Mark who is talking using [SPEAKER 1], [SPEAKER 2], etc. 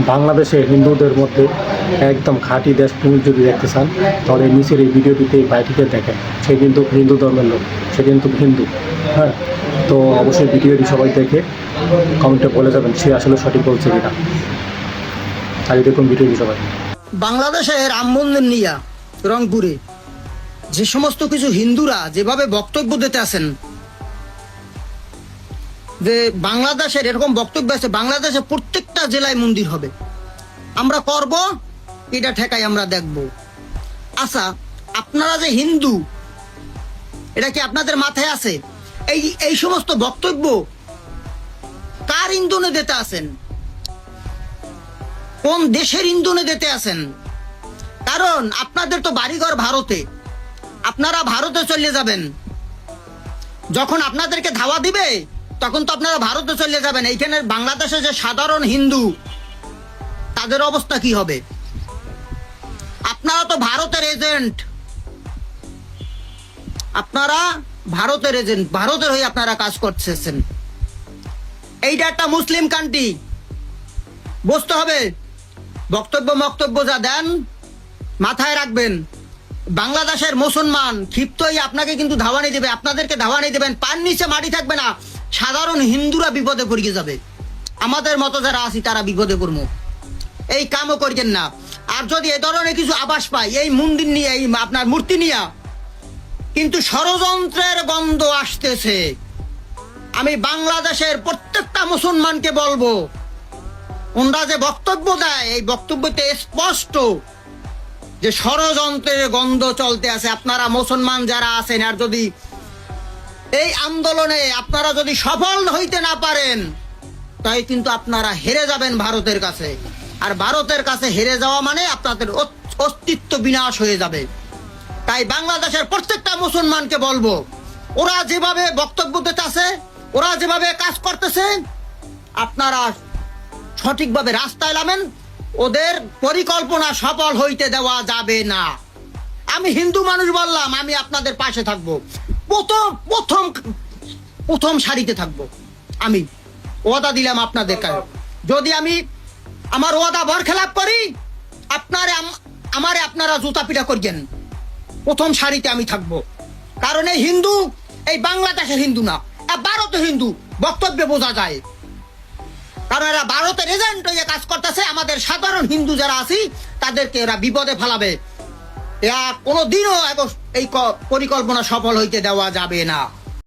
[SPEAKER 1] বাংলাদেশের হিন্দুদের মধ্যে একদম খাঁটি দেশপ্রেমিক যদি দেখতে চান তাহলে নিচের এই ভিডিওটিতে এই ভাইটিকে দেখেন। সে কিন্তু হিন্দু ধর্মের লোক, সে কিন্তু হিন্দু। হ্যাঁ, তো অবশ্যই ভিডিওটি সবাই দেখে কমেন্টে বলে যাবেন সে আসলে সঠিক বলছে কিনা। তাই দেখুন ভিডিওটি সবাই।
[SPEAKER 2] বাংলাদেশের রাম মন্দির নিয়া রংপুরে যে সমস্ত কিছু হিন্দুরা যেভাবে বক্তব্য দিতে আছেন, যে বাংলাদেশের এরকম বক্তব্য আছে বাংলাদেশের প্রত্যেকটা জেলায় মন্দির হবে, আমরা করব, এটা ঠেকাই আমরা দেখব। আচ্ছা, আপনারা যে হিন্দু, এটা কি আপনাদের মাথায় আছে? এই সমস্ত বক্তব্য কার ইন্ধনে দিতে আছেন? কোন দেশের ইন্ধনে দিতে আছেন? কারণ আপনাদের তো বাড়িঘর ভারতে, আপনারা ভারতে চলে যাবেন। যখন আপনাদেরকে ধাওয়া দিবে তখন তো আপনারা ভারতে চলে যাবেন। এইখানে বাংলাদেশে যে সাধারণ হিন্দু, তাদের অবস্থা কি হবে? আপনারা তো ভারতের এজেন্ট, আপনারা ভারতের এজেন্ট, ভারতের হয়ে আপনারা কাজ করতেছেন। এইটা একটা মুসলিম কান্ট্রি, বুঝতে হবে। বক্তব্য যা দেন মাথায় রাখবেন। বাংলাদেশের মুসলমান ক্ষিপ্তই আপনাকে কিন্তু ধাওয়ানি দেবে, আপনাদেরকে ধাওয়ানি দেবেন, পান নিচে মাটি থাকবে না। সাধারণ হিন্দুরা বিপদে পড়ে যাবে, আমাদের মতো যারা আছি তারা বিপদে পড়বো। এই কামও করবেন না। আর যদি এ ধরনের কিছু আভাস পাই এই মন্দির নিয়ে, এই আপনার মূর্তি নিয়ে কিন্তু ষড়যন্ত্রের গন্ধ আসতেছে, আমি বাংলাদেশের প্রত্যেকটা মুসলমানকে বলবো, ওনারা যে বক্তব্য দেয় এই বক্তব্যতে স্পষ্ট যে ষড়যন্ত্রের গন্ধ চলতে আছে। আপনারা মুসলমান যারা আছেন, আর যদি এই আন্দোলনে আপনারা যদি সফল হইতে না পারেন, তাই কিন্তু আপনারা হেরে যাবেন ভারতের কাছে। আর ভারতের কাছে হেরে যাওয়া মানে আপনাদের অস্তিত্ব বিনাশ হয়ে যাবে। তাই বাংলাদেশের প্রত্যেকটা মুসলমানকে বলবো, ওরা যেভাবে বক্তব্য দিতে আছে, ওরা যেভাবে কাজ করতেছে, আপনারা সঠিকভাবে রাস্তায় নামেন। ওদের পরিকল্পনা সফল হইতে দেওয়া যাবে না। আমি হিন্দু মানুষ বললাম, আমি আপনাদের পাশে থাকবো, প্রথম সারিতে থাকবো। আমি ওয়াদা দিলাম আপনাদের কাছে, যদি আমি আমার ওয়াদা বরখেলাপ করি আপনারা জুতা পিটা করবেন। প্রথম সারিতে আমি থাকবো। কারণ এই হিন্দু, এই বাংলাদেশের হিন্দু না, ভারতের হিন্দু, বক্তব্যে বোঝা যায়। কারণ এরা ভারতের এজেন্ট হয়ে কাজ করতেছে। আমাদের সাধারণ হিন্দু যারা আছি তাদেরকে এরা বিপদে ফেলাবে। এরা কোনোদিনও এই পরিকল্পনা সফল হইতে দেওয়া যাবে না।